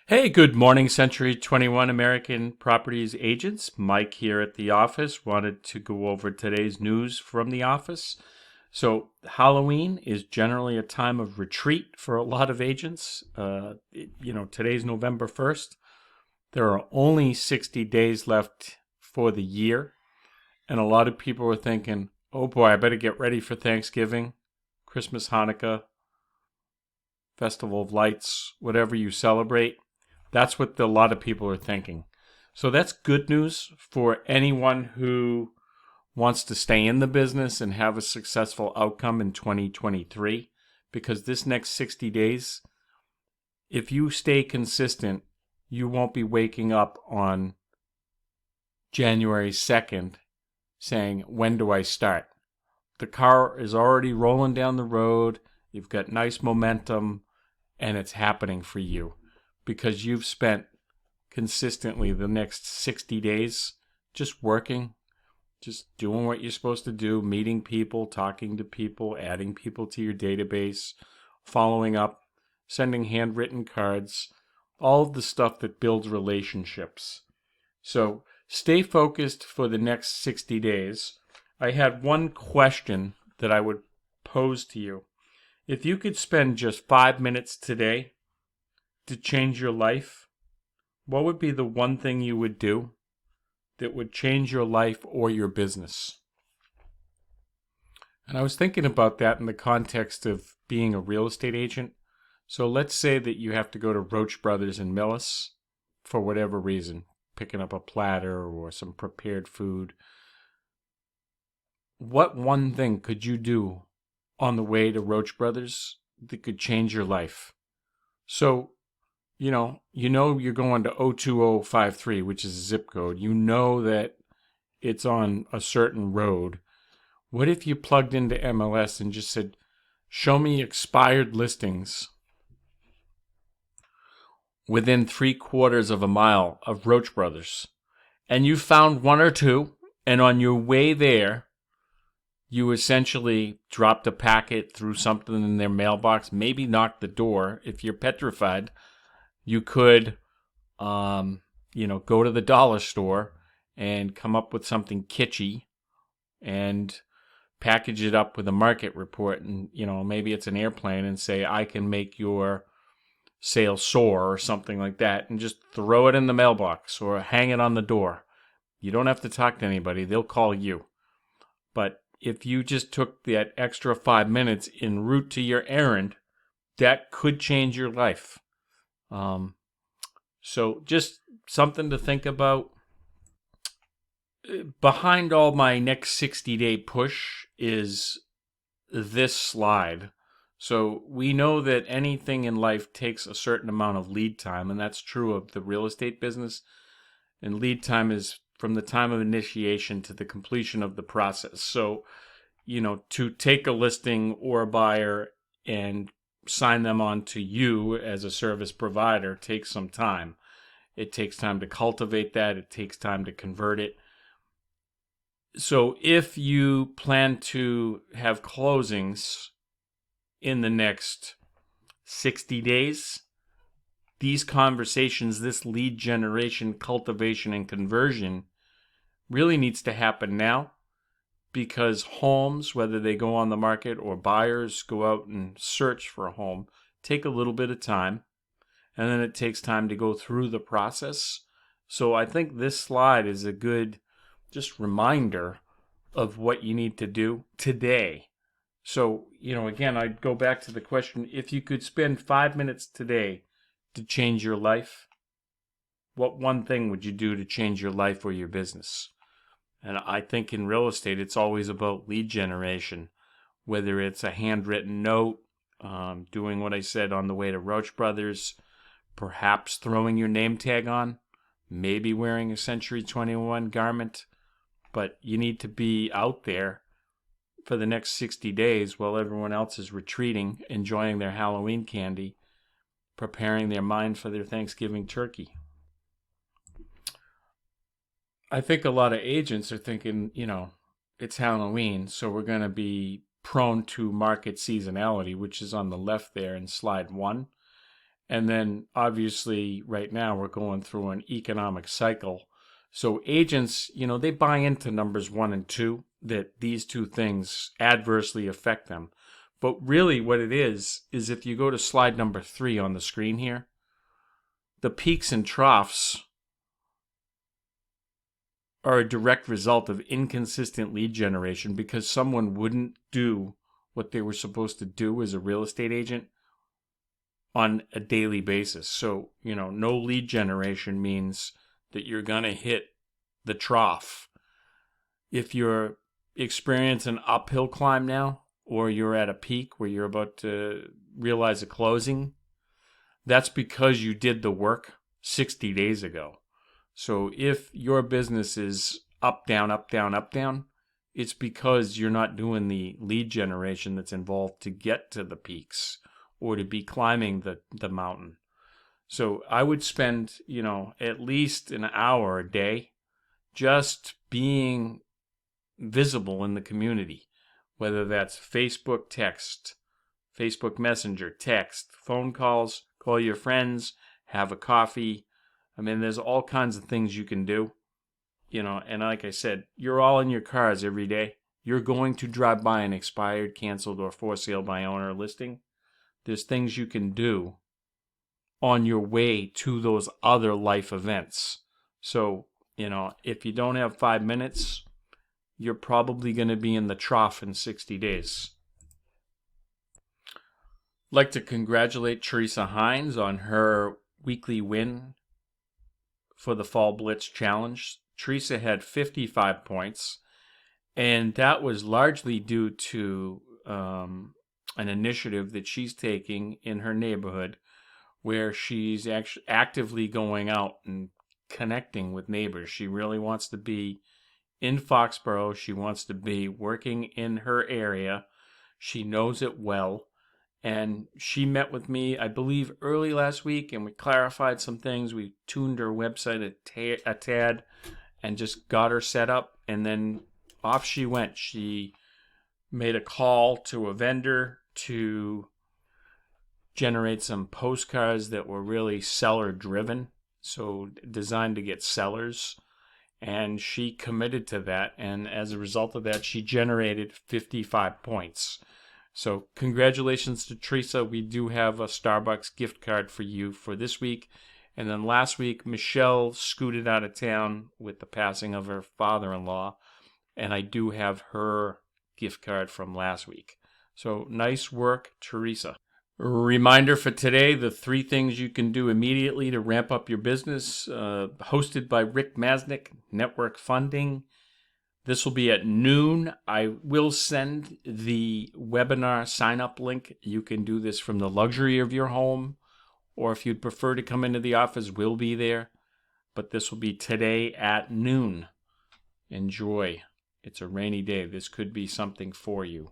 Hey, good morning, Century 21 American Properties agents. Mike here at the office. Wanted to go over today's news from the office. So, Halloween is generally a time of retreat for a lot of agents. Today's November 1st. There are only 60 days left for the year. And a lot of people are thinking, oh boy, I better get ready for Thanksgiving, Christmas, Hanukkah, Festival of Lights, whatever you celebrate. That's what a lot of people are thinking. So that's good news for anyone who wants to stay in the business and have a successful outcome in 2023. Because this next 60 days, if you stay consistent, you won't be waking up on January 2nd saying, when do I start? The car is already rolling down the road. You've got nice momentum, and it's happening for you because you've spent consistently the next 60 days just working, just doing what you're supposed to do, meeting people, talking to people, adding people to your database, following up, sending handwritten cards, all of the stuff that builds relationships. So stay focused for the next 60 days. I had one question that I would pose to you. If you could spend just 5 minutes today to change your life, what would be the one thing you would do that would change your life or your business? And I was thinking about that in the context of being a real estate agent. So let's say that you have to go to Roach Brothers in Millis for whatever reason, picking up a platter or some prepared food. What one thing could you do on the way to Roach Brothers that could change your life? So, you know you're going to 02053, which is a zip code. You know that it's on a certain road. What if you plugged into MLS and just said, show me expired listings within 3/4 of a mile of Roach Brothers? And you found one or two, and on your way there, you essentially dropped a packet, threw something in their mailbox, maybe knocked the door. If you're petrified, you could, go to the dollar store and come up with something kitschy and package it up with a market report. And, maybe it's an airplane and say, I can make your sale soar or something like that. And just throw it in the mailbox or hang it on the door. You don't have to talk to anybody. They'll call you. But if you just took that extra 5 minutes en route to your errand, that could change your life. So just something to think about. Behind all my next 60-day push is this slide. So we know that anything in life takes a certain amount of lead time, and that's true of the real estate business. And lead time is from the time of initiation to the completion of the process. So, to take a listing or a buyer and sign them on to you as a service provider takes some time. It takes time to cultivate that. It takes time to convert it. So if you plan to have closings in the next 60 days, these conversations, this lead generation, cultivation, and conversion really needs to happen now, because homes, whether they go on the market or buyers go out and search for a home, take a little bit of time, and then it takes time to go through the process. So I think this slide is a good just reminder of what you need to do today. So, again, I'd go back to the question, if you could spend 5 minutes today to change your life, what one thing would you do to change your life or your business? And I think in real estate, it's always about lead generation, whether it's a handwritten note, doing what I said on the way to Roach Brothers, perhaps throwing your name tag on, maybe wearing a Century 21 garment. But you need to be out there for the next 60 days while everyone else is retreating, enjoying their Halloween candy, preparing their mind for their Thanksgiving turkey. I think a lot of agents are thinking, it's Halloween, so we're going to be prone to market seasonality, which is on the left there in slide 1. And then obviously right now we're going through an economic cycle. So agents, they buy into numbers 1 and 2, that these two things adversely affect them. But really what it is if you go to slide number 3 on the screen here, the peaks and troughs are a direct result of inconsistent lead generation because someone wouldn't do what they were supposed to do as a real estate agent on a daily basis. So, no lead generation means that you're going to hit the trough. If you're experiencing an uphill climb now, or you're at a peak where you're about to realize a closing, that's because you did the work 60 days ago. So if your business is up, down, up, down, up, down, it's because you're not doing the lead generation that's involved to get to the peaks or to be climbing the mountain. So I would spend, at least an hour a day just being visible in the community, whether that's Facebook text, Facebook Messenger, text, phone calls, call your friends, have a coffee. I mean, there's all kinds of things you can do, and like I said, you're all in your cars every day. You're going to drive by an expired, canceled, or for sale by owner listing. There's things you can do on your way to those other life events. So, if you don't have 5 minutes, you're probably going to be in the trough in 60 days. I'd like to congratulate Teresa Hines on her weekly win for the Fall Blitz Challenge. Teresa had 55 points, and that was largely due to an initiative that she's taking in her neighborhood where she's actually actively going out and connecting with neighbors. She really wants to be in Foxborough. She wants to be working in her area. She knows it well. And she met with me, I believe, early last week, and we clarified some things. We tuned her website a tad and just got her set up. And then off she went. She made a call to a vendor to generate some postcards that were really seller-driven, so designed to get sellers. And she committed to that. And as a result of that, she generated 55 points. So congratulations to Teresa. We do have a Starbucks gift card for you for this week. And then last week, Michelle scooted out of town with the passing of her father-in-law. And I do have her gift card from last week. So nice work, Teresa. Reminder for today, the 3 things you can do immediately to ramp up your business. Hosted by Rick Masnick, Network Funding. This will be at noon. I will send the webinar sign-up link. You can do this from the luxury of your home, or if you'd prefer to come into the office, we'll be there. But this will be today at noon. Enjoy. It's a rainy day. This could be something for you.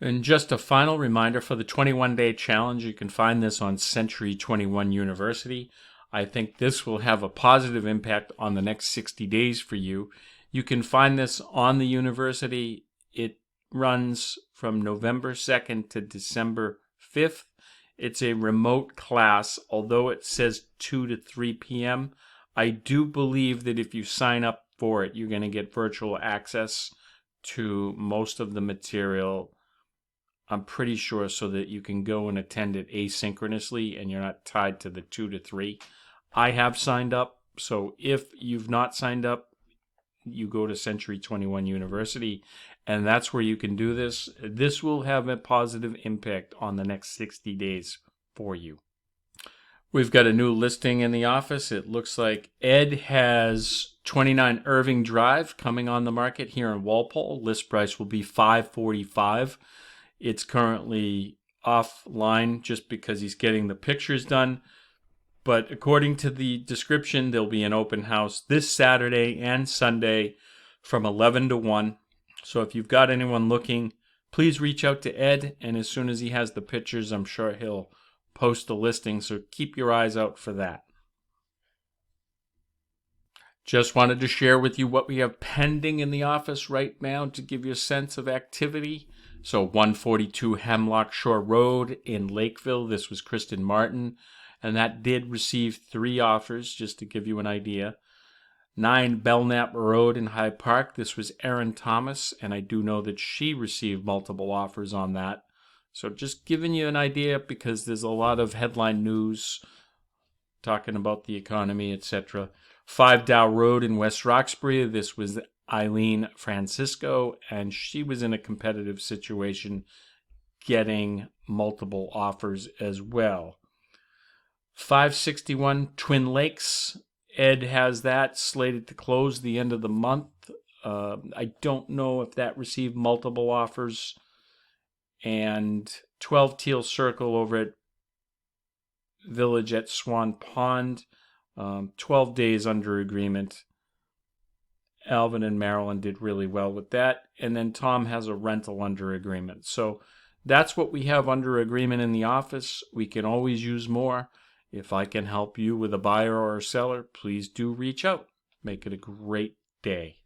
And just a final reminder for the 21-day challenge, you can find this on Century 21 University. I think this will have a positive impact on the next 60 days for you. You can find this on the university. It runs from November 2nd to December 5th. It's a remote class, although it says 2 to 3 p.m. I do believe that if you sign up for it, you're going to get virtual access to most of the material. I'm pretty sure, so that you can go and attend it asynchronously and you're not tied to the 2 to 3. I have signed up, so if you've not signed up, you go to Century 21 University, and that's where you can do this. This will have a positive impact on the next 60 days for you. We've got a new listing in the office. It looks like Ed has 29 Irving Drive coming on the market here in Walpole. List price will be $545. It's currently offline just because he's getting the pictures done. But according to the description, there'll be an open house this Saturday and Sunday from 11 to 1. So if you've got anyone looking, please reach out to Ed. And as soon as he has the pictures, I'm sure he'll post the listing. So keep your eyes out for that. Just wanted to share with you what we have pending in the office right now to give you a sense of activity. So 142 Hemlock Shore Road in Lakeville, this was Kristen Martin, and that did receive 3 offers, just to give you an idea. 9 Belknap Road in Hyde Park, this was Erin Thomas, and I do know that she received multiple offers on that. So just giving you an idea, because there's a lot of headline news talking about the economy, etc. 5 Dow Road in West Roxbury, this was Eileen Francisco, and she was in a competitive situation getting multiple offers as well. 561 Twin Lakes, Ed has that slated to close the end of the month. I don't know if that received multiple offers. And 12 Teal Circle over at Village at Swan Pond, 12 days under agreement. Alvin and Marilyn did really well with that. And then Tom has a rental under agreement. So that's what we have under agreement in the office. We can always use more. If I can help you with a buyer or a seller, please do reach out. Make it a great day.